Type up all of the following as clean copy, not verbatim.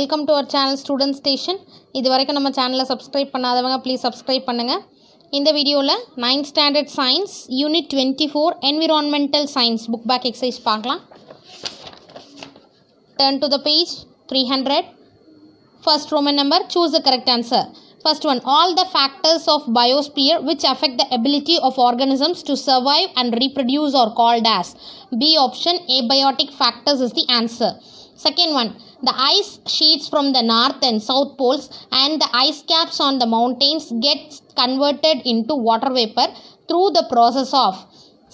Welcome to our channel student station. இது வரைக்கும் நம்ம சேனலை சப்ஸ்கிரைப் பண்ணாதவங்க ப்ளீஸ் சப்ஸ்கிரைப் பண்ணுங்கள். இந்த வீடியோவில் 9th standard science unit 24 environmental science book back exercise பார்க்கலாம். Turn to the page 300. First Roman number, choose the correct answer. First one, all the factors of biosphere which affect the ability of organisms to survive and reproduce are called as. B option, abiotic factors is the answer. Second one, the ice sheets from the north and south poles and the ice caps on the mountains get converted into water vapor through the process of.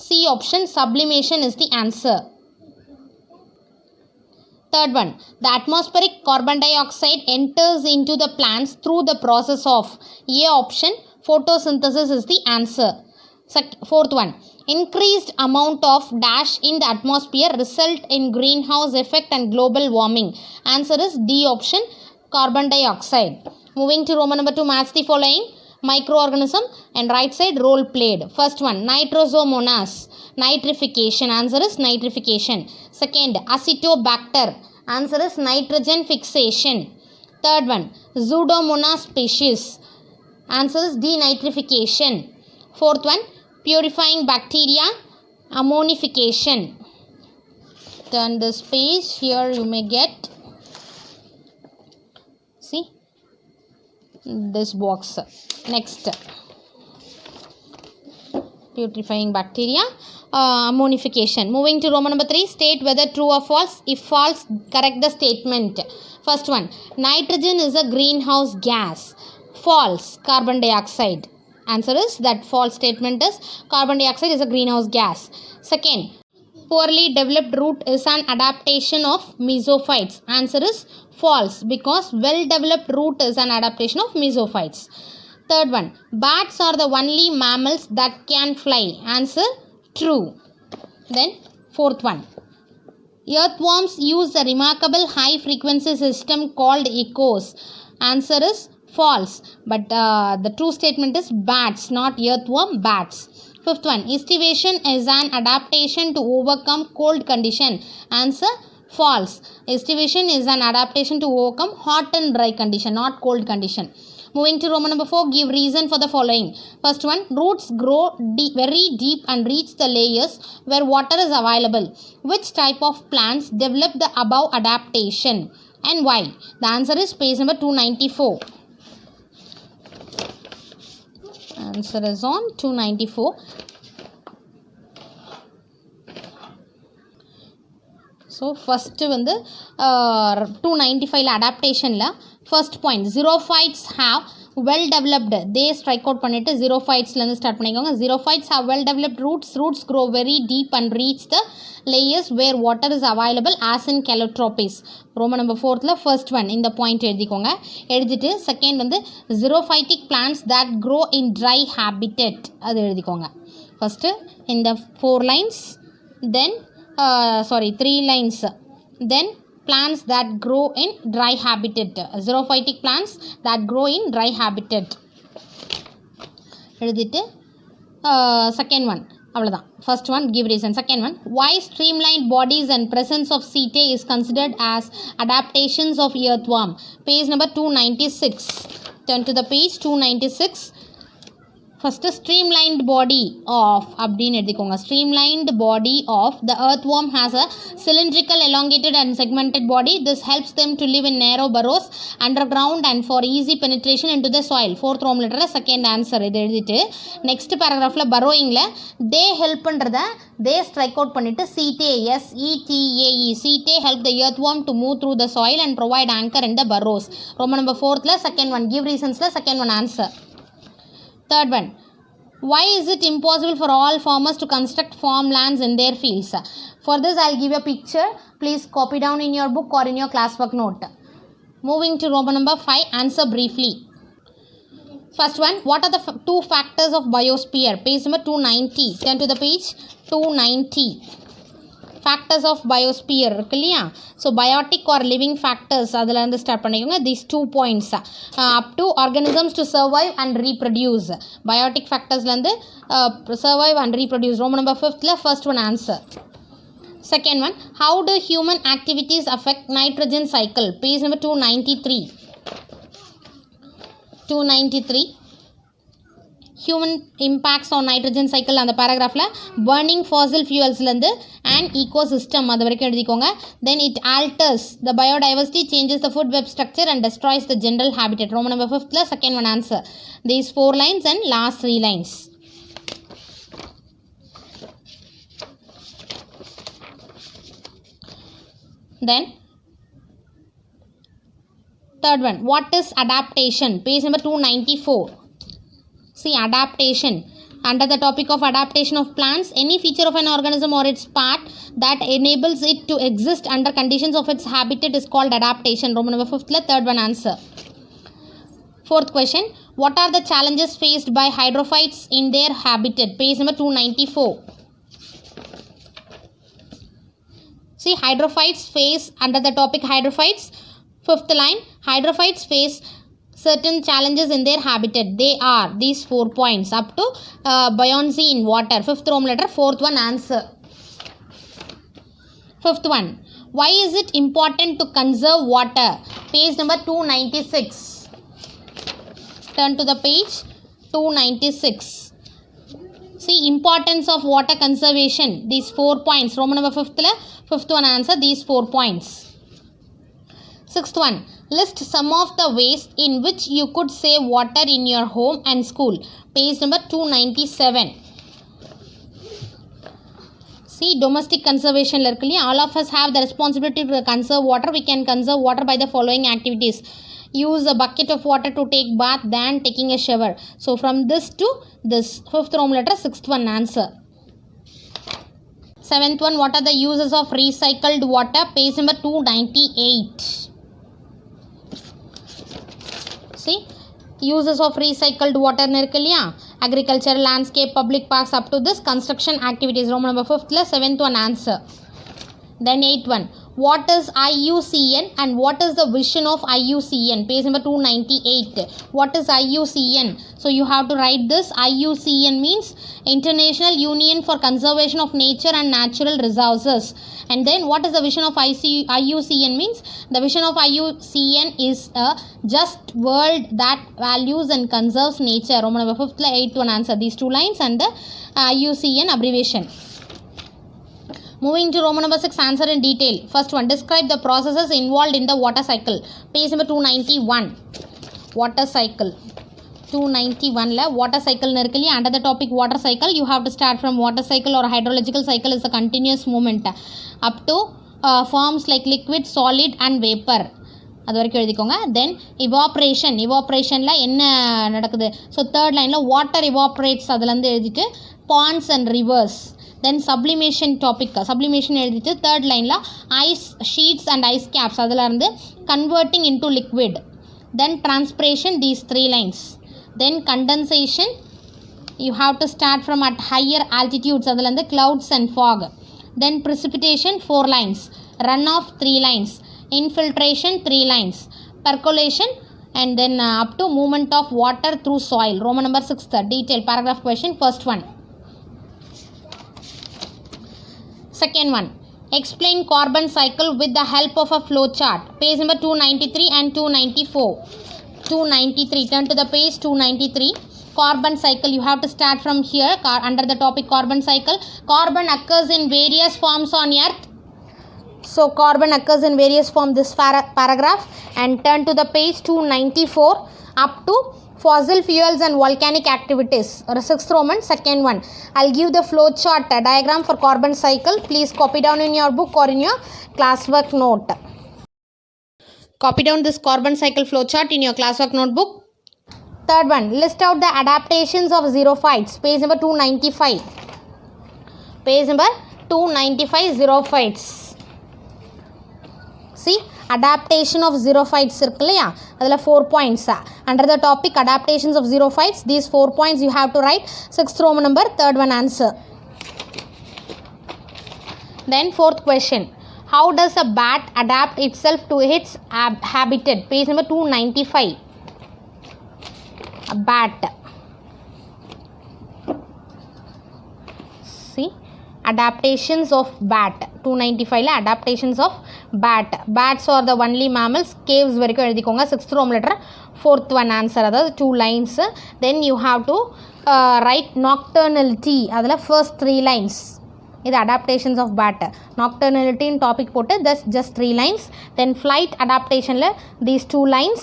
C option, sublimation is the answer. Third one, the atmospheric carbon dioxide enters into the plants through the process of. A option, photosynthesis is the answer. Fourth one, increased amount of dash in the atmosphere result in greenhouse effect and global warming. Answer is D option, carbon dioxide. Moving to Roman number 2, match the following. Microorganism and right side role played. First one, Nitrosomonas, nitrification. Answer is nitrification. Second, Acetobacter. Answer is nitrogen fixation. Third one, Pseudomonas species. Answer is denitrification. Fourth one, purifying bacteria, ammonification. Turn this page. Here you may get, see, this box. Next, purifying bacteria, ammonification. Moving to Roman number 3, state whether true or false. If false, correct the statement. First one, nitrogen is a greenhouse gas. False, carbon dioxide. Answer is that false statement is carbon dioxide is a greenhouse gas. Second, poorly developed root is an adaptation of mesophytes. Answer is false because well developed root is an adaptation of mesophytes. Third one, bats are the only mammals that can fly. Answer true. Then fourth one, earthworms use a remarkable high frequency system called echoes. Answer is false, but the true statement is bats, not earthworm, bats. Fifth one, estivation is an adaptation to overcome cold condition. Answer false. Estivation is an adaptation to overcome hot and dry condition, not cold condition. Moving to Roman number 4, give reason for the following. First one, roots grow very deep and reach the layers where water is available. Which type of plants develop the above adaptation and why? The answer is page number 294. Answer is on 294. So first வந்து 295 adaptationல first point, xerophytes have well developed, they strike out பண்ணிட்டு xerophytesலேருந்து start பண்ணிக்கோங்க. Xerophytes have well developed roots grow very deep and reach the layers where water is available as in calotropes. Roman number 4th first one இந்த point எழுதிக்கோங்க. எழுதிட்டு second வந்து xerophytic plants that grow in dry habitat அது எழுதிக்கோங்க. First இந்த 4 lines, then 3 lines, then plants that grow in dry habitat, xerophytic plants that grow in dry habitat எழுதிட்டு second one அவ்வளோதான். First one give reason. Second one, why streamlined bodies and presence of setae is considered as adaptations of earthworm. Page number 296. Turn to the page 296. First, streamlined body of அப்படின்னு எடுத்துக்கோங்க. Streamlined body of the earthworm has a cylindrical, elongated and segmented body. This helps them to live in narrow burrows underground and for easy penetration into the soil. Fourth Roman letter second answer இது எழுதிட்டு next பேராகிராஃபில் பரோயிங்கில் they ஹெல்ப்ன்றத they strike out பண்ணிவிட்டு setae SETAE setae help the earthworm to move through the soil and provide anchor in the burrows. Roman number 4th second one, give reasonsல second one answer. Third one, why is it impossible for all farmers to construct farmlands in their fields? For this, I'll give a picture. Please copy down in your book or in your classwork note. Moving to Roman number 5, answer briefly. First one, what are the 2 factors of biosphere? Page number 290. Turn to the page 290. Factors of biosphere இருக்கு இல்லையா? So biotic or living factors அதிலேருந்து start பண்ணிக்கோங்க. These 2 points up to organisms to survive and reproduce. Biotic ஃபேக்டர்ஸ்லேருந்து survive and reproduce. Roman number 5th first one answer. Second one, how do human activities affect nitrogen cycle? Page number 293. 293. Human impacts on nitrogen cycle அந்த paragraphல burning fossil fuels லந்து and ecosystem அது வரைக்கும் எழுதிக்கோங்க. Then it alters the biodiversity, changes the food web structure and destroys the general habitat. Roman number 5th second one answer. These 4 lines and last 3 lines. Then third one, what is adaptation? Page number 294. See, adaptation. Under the topic of adaptation of plants, any feature of an organism or its part that enables it to exist under conditions of its habitat is called adaptation. Roman number 5th, third one answer. Fourth question, what are the challenges faced by hydrophytes in their habitat? Page number 294. See, hydrophytes face, under the topic hydrophytes, 5th line, hydrophytes face certain challenges in their habitat. They are these 4 points up to buoyancy in water. 5th Roman letter, 4th one answer. 5th one, why is it important to conserve water? Page number 296. Turn to the page 296. See, importance of water conservation. These 4 points. Roman number 5th one answer. These 4 points. 6th one, list some of the ways in which you could save water in your home and school. Page number 297. See, domestic conservation. All of us have the responsibility to conserve water. We can conserve water by the following activities. Use a bucket of water to take bath than taking a shower. So from this to this, 5th Roman letter, 6th one answer. 7th one, what are the uses of recycled water? Page number 298. See, uses of recycled water இருக்கு இல்லையா, agriculture, landscape, public parks up to this, construction activities. Roman number 5th, 7th one answer. Then 8th one, what is IUCN and what is the vision of IUCN? Page number 298. What is IUCN? So you have to write this. IUCN means International Union for Conservation of Nature and Natural Resources. And then what is the vision of IUCN means? The vision of IUCN is a just world that values and conserves nature. Roman number 5th, 8th one answer. These 2 lines and the IUCN abbreviation. Moving to Roman number 6, answer in detail. First one, describe the processes involved in the water cycle. Page number 291. Water cycle. 291 la water cycle irukku இல்லையா, under the topic water cycle you have to start from water cycle or hydrological cycle is a continuous movement up to forms like liquid, solid and vapor. அது வரைக்கும் எழுதிக்கோங்க. தென் இவாப்ரேஷனில் என்ன நடக்குது? So third லைனில் water evaporates அதுலேருந்து எழுதிட்டு ponds and rivers. Then sublimation எழுதிட்டு தேர்ட் லைனில் ice sheets and ice caps அதிலேருந்து converting into liquid. Then transpiration, these 3 lines. Then condensation, you have to start from at higher altitudes, அதிலேருந்து clouds and fog. Then precipitation, 4 lines. Runoff, 3 lines. Infiltration, 3 lines. Percolation, and then up to movement of water through soil. Roman number 6, detail paragraph question. First one. Second one, explain carbon cycle with the help of a flow chart. Page number 293 and 294. 293, turn to the page 293. Carbon cycle, you have to start from here. Under the topic carbon cycle, carbon occurs in various forms on earth. So carbon occurs in various forms, this paragraph. And turn to the page 294 up to fossil fuels and volcanic activities. 6th Roman, second one. I'll give the flow chart diagram for carbon cycle. Please copy down in your book or in your classwork note. Copy down this carbon cycle flow chart in your classwork notebook. Third one, list out the adaptations of xerophytes. Page number 295. Page number 295, xerophytes. See, adaptation of xerophytes இருக்கு இல்லையா, அதில் 4 points. Under the topic adaptations of xerophytes, these 4 points you have to write. 6th Roman number, third one answer. Then 4th question, how does a bat adapt itself to its habitat? Page number 295. A bat. See, adaptations of bat 295 adaptations of bat. Bats are the only mammals. Caves வரைக்கும் எழுதிக்கோங்க. 6th row letter 4th one answer, அதாவது 2 lines. Then you have to write nocturnality, அதில் first 3 lines. இது adaptations of bat. Nocturnality in topic போட்டு just 3 lines. Then flight adaptationல these 2 lines.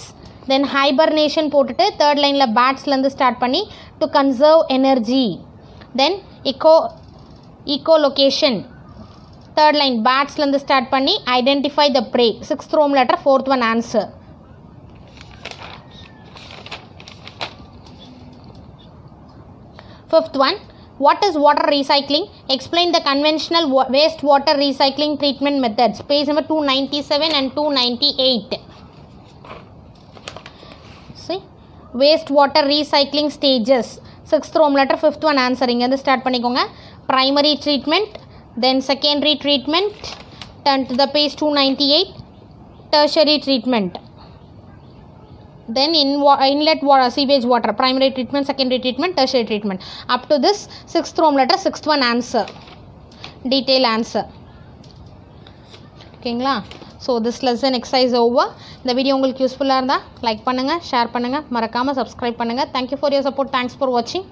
Then hibernation போட்டுட்டு third lineல batsலேருந்து start பண்ணி to conserve energy. Then echolocation third line batsலேருந்து start பண்ணி identify the prey. 6th row letter 4th one answer. Fifth one, what is water recycling? Explain the conventional wastewater recycling treatment methods. Page number 297 and 298. See, wastewater recycling stages. 6th row letter 5th one answer. இங்க start பண்ணிக்கோங்க. Primary treatment, then secondary treatment, turn to the page 298, tertiary treatment, then inlet water, sewage water, primary treatment, secondary treatment, tertiary treatment. Up to this 6th row letter 6th one answer, detail answer. ஓகேங்களா? So this lesson exercise over. இந்த video உங்களுக்கு யூஸ்ஃபுல்லாக இருந்தால் like பண்ணுங்கள், share பண்ணுங்கள், மறக்காமல் subscribe பண்ணுங்கள். Thank you for your support. Thanks for வாட்சிங்.